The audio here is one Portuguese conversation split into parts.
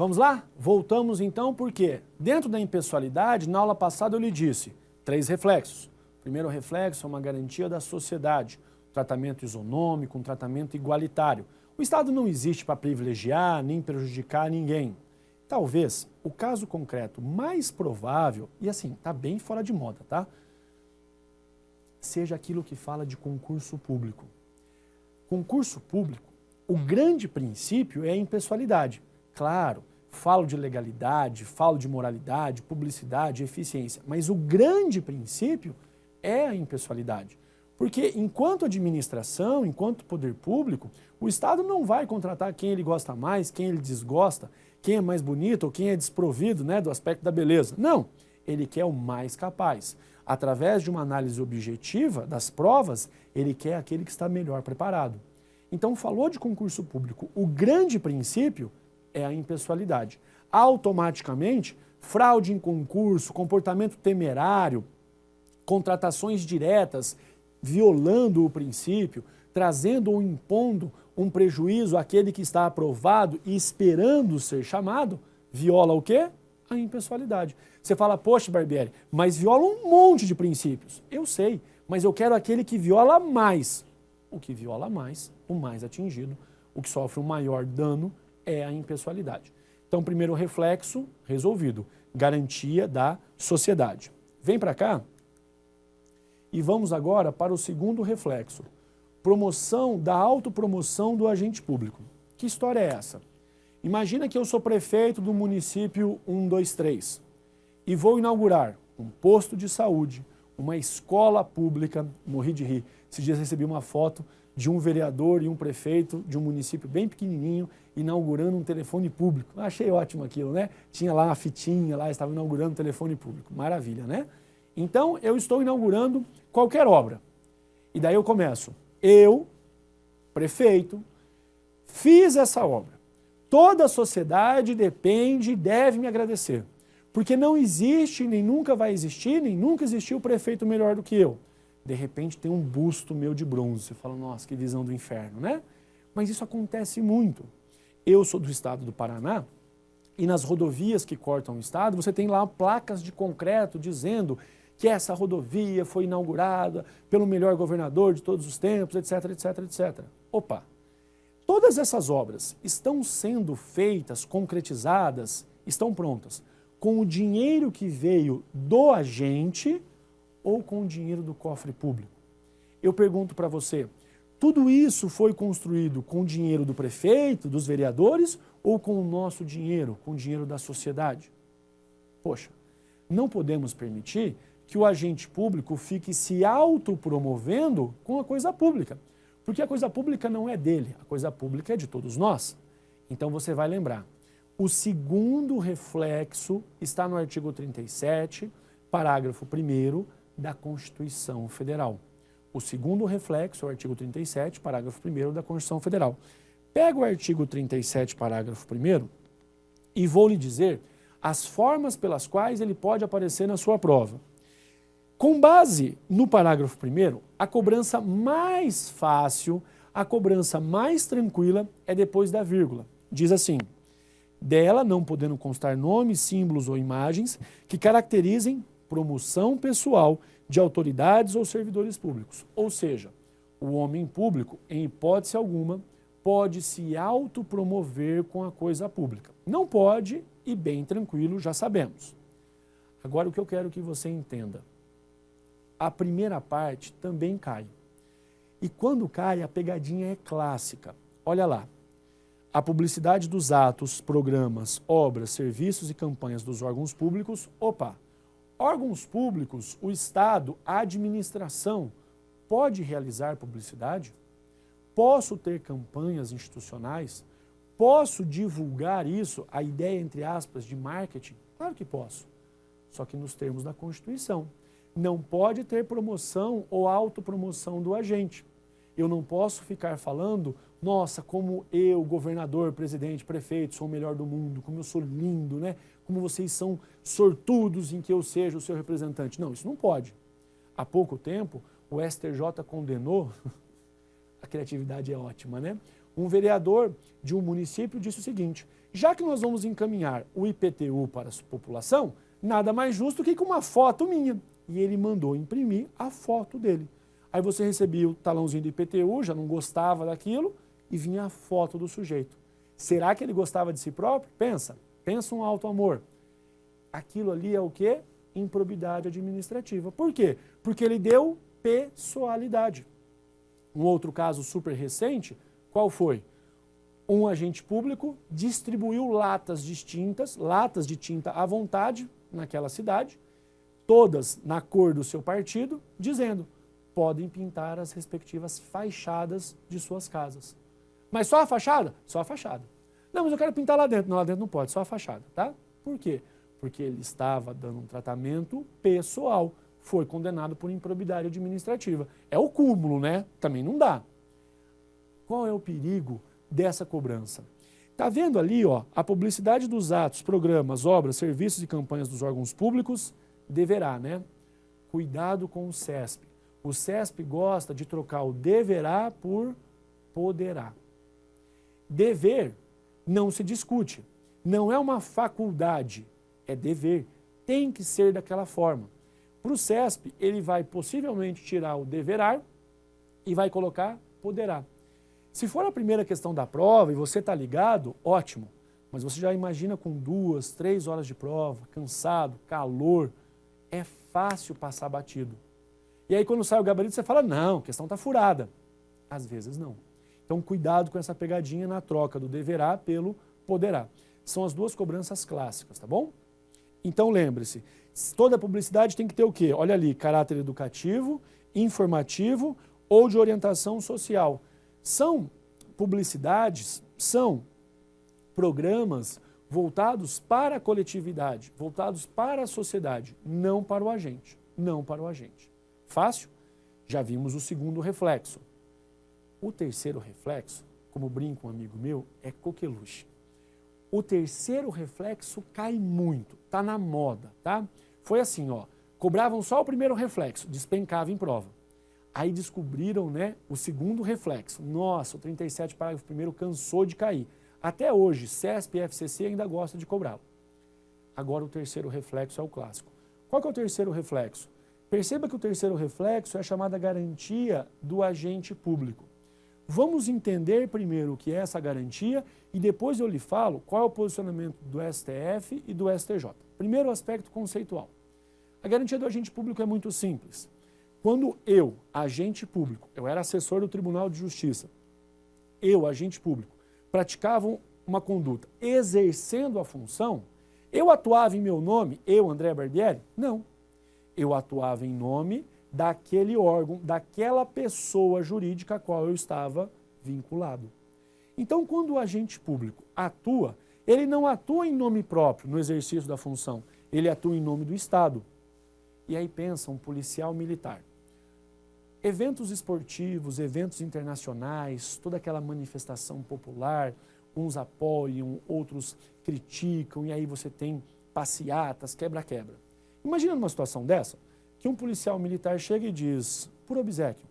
Vamos lá? Voltamos então, porque dentro da impessoalidade, na aula passada eu lhe disse 3 reflexos. O primeiro reflexo é uma garantia da sociedade, tratamento isonômico, um tratamento igualitário. O Estado não existe para privilegiar nem prejudicar ninguém. Talvez o caso concreto mais provável, e assim, está bem fora de moda, tá? Seja aquilo que fala de concurso público. Concurso público, o grande princípio é a impessoalidade. Claro, falo de legalidade, falo de moralidade, publicidade, eficiência, mas o grande princípio é a impessoalidade. Porque enquanto administração, enquanto poder público, o Estado não vai contratar quem ele gosta mais, quem ele desgosta, quem é mais bonito ou quem é desprovido, né, do aspecto da beleza. Não, ele quer o mais capaz. Através de uma análise objetiva das provas, ele quer aquele que está melhor preparado. Então, falou de concurso público, o grande princípio é a impessoalidade. Automaticamente, fraude em concurso, comportamento temerário, contratações diretas, violando o princípio, trazendo ou impondo um prejuízo àquele que está aprovado e esperando ser chamado, viola o quê? A impessoalidade. Você fala, poxa, Barbieri, mas viola um monte de princípios. Eu sei, mas eu quero aquele que viola mais. O que viola mais, o mais atingido, o que sofre o maior dano é a impessoalidade. Então, primeiro reflexo, resolvido. Garantia da sociedade. Vem para cá e vamos agora para o segundo reflexo. Promoção da autopromoção do agente público. Que história é essa? Imagina que eu sou prefeito do município 123 e vou inaugurar um posto de saúde, uma escola pública, morri de rir. Esses dias recebi uma foto de um vereador e um prefeito de um município bem pequenininho inaugurando um telefone público. Achei ótimo aquilo, né? Tinha lá uma fitinha, lá estava inaugurando um telefone público. Maravilha, né? Então, eu estou inaugurando qualquer obra. E daí eu começo. Eu, prefeito, fiz essa obra. Toda a sociedade depende e deve me agradecer. Porque não existe, nem nunca vai existir, nem nunca existiu prefeito melhor do que eu. De repente tem um busto meu de bronze. Você fala, nossa, que visão do inferno, né? Mas isso acontece muito. Eu sou do estado do Paraná e nas rodovias que cortam o estado, você tem lá placas de concreto dizendo que essa rodovia foi inaugurada pelo melhor governador de todos os tempos, etc, etc, etc. Opa! Todas essas obras estão sendo feitas, concretizadas, estão prontas, com o dinheiro que veio do agente ou com o dinheiro do cofre público? Eu pergunto para você, tudo isso foi construído com o dinheiro do prefeito, dos vereadores, ou com o nosso dinheiro, com o dinheiro da sociedade? Poxa, não podemos permitir que o agente público fique se autopromovendo com a coisa pública. Porque a coisa pública não é dele, a coisa pública é de todos nós. Então você vai lembrar, o segundo reflexo está no artigo 37, parágrafo 1º da Constituição Federal. O segundo reflexo é o artigo 37, parágrafo 1º da Constituição Federal. Pega o artigo 37, parágrafo 1º e vou lhe dizer as formas pelas quais ele pode aparecer na sua prova. Com base no parágrafo 1º, a cobrança mais fácil, a cobrança mais tranquila é depois da vírgula. Diz assim, dela não podendo constar nomes, símbolos ou imagens que caracterizem promoção pessoal de autoridades ou servidores públicos. Ou seja, o homem público, em hipótese alguma, pode se autopromover com a coisa pública. Não pode e bem tranquilo, já sabemos. Agora o que eu quero que você entenda. A primeira parte também cai. E quando cai, a pegadinha é clássica. Olha lá. A publicidade dos atos, programas, obras, serviços e campanhas dos órgãos públicos, opa! Órgãos públicos, o Estado, a administração, pode realizar publicidade? Posso ter campanhas institucionais? Posso divulgar isso, a ideia, entre aspas, de marketing? Claro que posso. Só que nos termos da Constituição. Não pode ter promoção ou autopromoção do agente. Eu não posso ficar falando, nossa, como eu, governador, presidente, prefeito, sou o melhor do mundo, como eu sou lindo, né? Como vocês são sortudos em que eu seja o seu representante. Não, isso não pode. Há pouco tempo, o STJ condenou, a criatividade é ótima, né? Um vereador de um município disse o seguinte, Já que nós vamos encaminhar o IPTU para a população, nada mais justo que com uma foto minha. E ele mandou imprimir a foto dele. Aí você recebia o talãozinho do IPTU, já não gostava daquilo, e vinha a foto do sujeito. Será que ele gostava de si próprio? Pensa um alto amor. Aquilo ali é o quê? Improbidade administrativa. Por quê? Porque ele deu pessoalidade. Um outro caso super recente, qual foi? Um agente público distribuiu latas distintas, latas de tinta à vontade naquela cidade, todas na cor do seu partido, dizendo: podem pintar as respectivas fachadas de suas casas. Mas só a fachada? Só a fachada. Não, mas eu quero pintar lá dentro. Não, lá dentro não pode, só a fachada, tá? Por quê? Porque ele estava dando um tratamento pessoal. Foi condenado por improbidade administrativa. É o cúmulo, né? Também não dá. Qual é o perigo dessa cobrança? Está vendo ali, ó, a publicidade dos atos, programas, obras, serviços e campanhas dos órgãos públicos? Deverá, né? Cuidado com o CESP. O CESP gosta de trocar o deverá por poderá. Dever não se discute. Não é uma faculdade, é dever. Tem que ser daquela forma. Para o CESP, ele vai possivelmente tirar o deverá e vai colocar poderá. Se for a primeira questão da prova e você está ligado, ótimo. Mas você já imagina com 2, 3 horas de prova, cansado, calor, é fácil passar batido. E aí quando sai o gabarito você fala, não, a questão está furada. Às vezes não. Então cuidado com essa pegadinha na troca do deverá pelo poderá. São as duas cobranças clássicas, tá bom? Então lembre-se, toda publicidade tem que ter o quê? Olha ali, caráter educativo, informativo ou de orientação social. São publicidades, são programas voltados para a coletividade, voltados para a sociedade, não para o agente, não para o agente. Fácil? Já vimos o segundo reflexo. O terceiro reflexo, como brinca um amigo meu, é coqueluche. O terceiro reflexo cai muito, tá na moda, tá? Foi assim, ó, cobravam só o primeiro reflexo, despencava em prova. Aí descobriram, né, o segundo reflexo. Nossa, o 37 parágrafo 1º cansou de cair. Até hoje, CESP e FCC ainda gostam de cobrá-lo. Agora o terceiro reflexo é o clássico. Qual que é o terceiro reflexo? Perceba que o terceiro reflexo é a chamada garantia do agente público. Vamos entender primeiro o que é essa garantia e depois eu lhe falo qual é o posicionamento do STF e do STJ. Primeiro, o aspecto conceitual. A garantia do agente público é muito simples. Quando eu, agente público, eu era assessor do Tribunal de Justiça, eu, agente público, praticava uma conduta exercendo a função, eu atuava em meu nome, eu, André Barbieri? Não. Eu atuava em nome daquele órgão, daquela pessoa jurídica a qual eu estava vinculado. Então, quando o agente público atua, ele não atua em nome próprio no exercício da função, ele atua em nome do Estado. E aí pensa um policial militar. Eventos esportivos, eventos internacionais, toda aquela manifestação popular, uns apoiam, outros criticam, e aí você tem passeatas, quebra-quebra. Imagina numa situação dessa, que um policial militar chega e diz, por obséquio,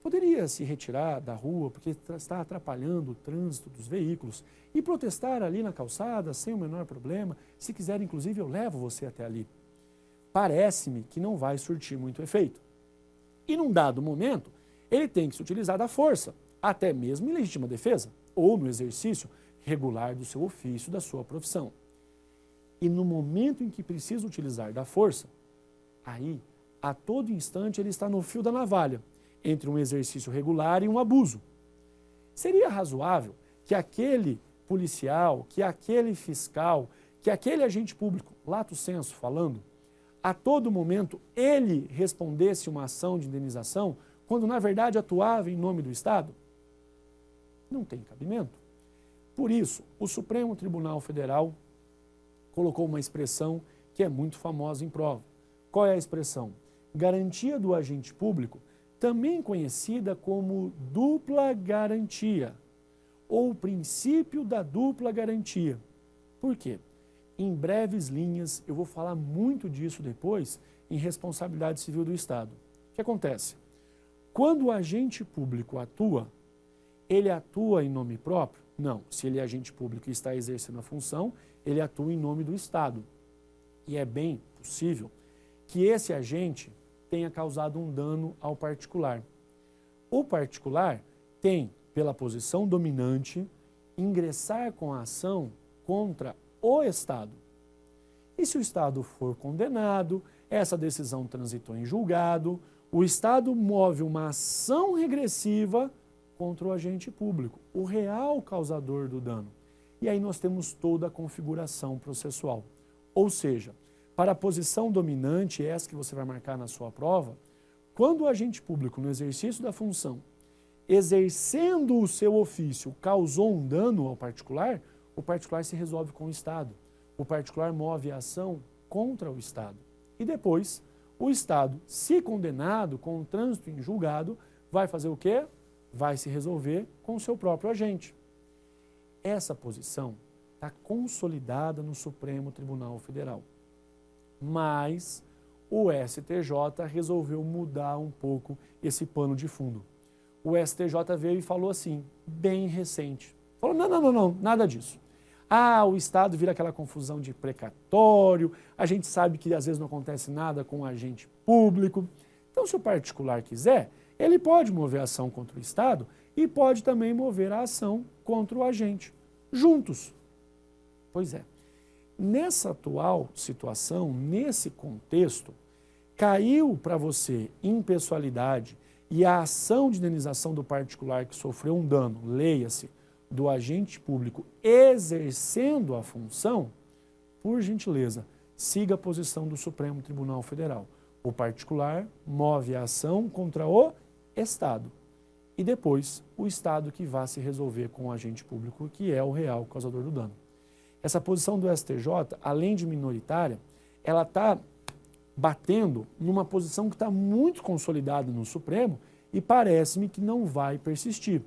poderia se retirar da rua porque está atrapalhando o trânsito dos veículos e protestar ali na calçada sem o menor problema, se quiser inclusive eu levo você até ali. Parece-me que não vai surtir muito efeito. E num dado momento, ele tem que se utilizar da força, até mesmo em legítima defesa, ou no exercício regular do seu ofício, da sua profissão. E no momento em que precisa utilizar da força, aí, a todo instante, ele está no fio da navalha, entre um exercício regular e um abuso. Seria razoável que aquele policial, que aquele fiscal, que aquele agente público, lato sensu falando, a todo momento ele respondesse uma ação de indenização, quando na verdade atuava em nome do Estado? Não tem cabimento. Por isso, o Supremo Tribunal Federal colocou uma expressão que é muito famosa em prova. Qual é a expressão? Garantia do agente público, também conhecida como dupla garantia, ou princípio da dupla garantia. Por quê? Em breves linhas, eu vou falar muito disso depois em responsabilidade civil do Estado. O que acontece? Quando o agente público atua, ele atua em nome próprio? Não. Se ele é agente público e está exercendo a função, ele atua em nome do Estado. E é bem possível que esse agente tenha causado um dano ao particular. O particular tem, pela posição dominante, ingressar com a ação contra o Estado. E se o Estado for condenado, essa decisão transitou em julgado, o Estado move uma ação regressiva contra o agente público, o real causador do dano. E aí nós temos toda a configuração processual. Ou seja, para a posição dominante, essa que você vai marcar na sua prova, quando o agente público, no exercício da função, exercendo o seu ofício, causou um dano ao particular, o particular se resolve com o Estado. O particular move a ação contra o Estado. E depois, o Estado, se condenado com o trânsito em julgado, vai fazer o quê? Vai se resolver com o seu próprio agente. Essa posição está consolidada no Supremo Tribunal Federal. Mas o STJ resolveu mudar um pouco esse pano de fundo. O STJ veio e falou assim, bem recente. Falou, não, nada disso. Ah, o Estado vira aquela confusão de precatório, a gente sabe que às vezes não acontece nada com o agente público. Então, se o particular quiser, ele pode mover a ação contra o Estado e pode também mover a ação contra o agente, juntos. Pois é, nessa atual situação, nesse contexto, caiu para você impessoalidade e a ação de indenização do particular que sofreu um dano, leia-se, do agente público exercendo a função, por gentileza, siga a posição do Supremo Tribunal Federal. O particular move a ação contra o Estado. E depois, o Estado que vai se resolver com o agente público, que é o real causador do dano. Essa posição do STJ, além de minoritária, ela está batendo numa posição que está muito consolidada no Supremo e parece-me que não vai persistir.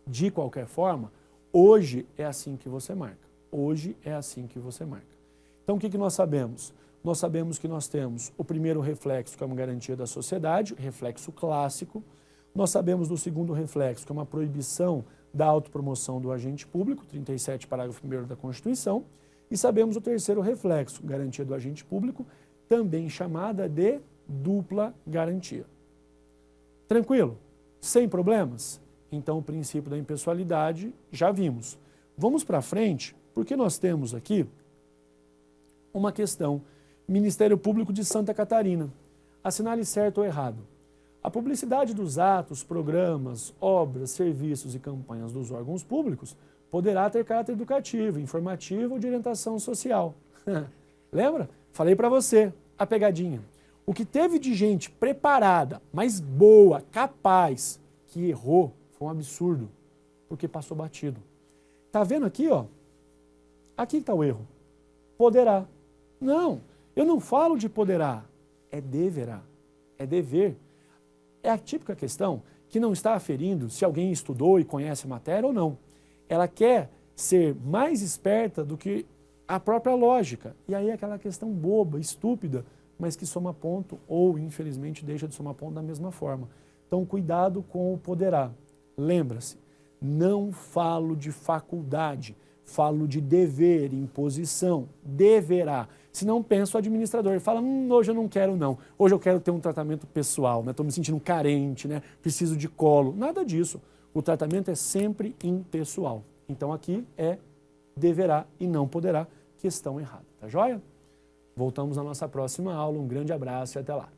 De qualquer forma, hoje é assim que você marca. Hoje é assim que você marca. Então, o que nós sabemos? Nós sabemos que nós temos o primeiro reflexo, que é uma garantia da sociedade, reflexo clássico. Nós sabemos do segundo reflexo, que é uma proibição da autopromoção do agente público, 37, parágrafo 1º da Constituição. E sabemos o terceiro reflexo, garantia do agente público, também chamada de dupla garantia. Tranquilo? Sem problemas? Então, o princípio da impessoalidade já vimos. Vamos para frente, porque nós temos aqui uma questão. Ministério Público de Santa Catarina. Assinale certo ou errado. A publicidade dos atos, programas, obras, serviços e campanhas dos órgãos públicos poderá ter caráter educativo, informativo ou de orientação social. Lembra? Falei para você, a pegadinha. O que teve de gente preparada, mas boa, capaz, que errou, foi um absurdo, porque passou batido. Tá vendo aqui, ó? Aqui está o erro. Poderá. Não, eu não falo de poderá, é deverá, é dever. É a típica questão que não está aferindo se alguém estudou e conhece a matéria ou não. Ela quer ser mais esperta do que a própria lógica. E aí é aquela questão boba, estúpida, mas que soma ponto ou, infelizmente, deixa de somar ponto da mesma forma. Então, cuidado com o poderá. Lembra-se, não falo de faculdade, falo de dever, imposição, deverá. Se não pensa o administrador, ele fala, hoje eu não quero não, hoje eu quero ter um tratamento pessoal, estou me sentindo carente, preciso de colo, nada disso. O tratamento é sempre impessoal. Então aqui é deverá e não poderá, questão errada, tá joia? Voltamos na nossa próxima aula, um grande abraço e até lá.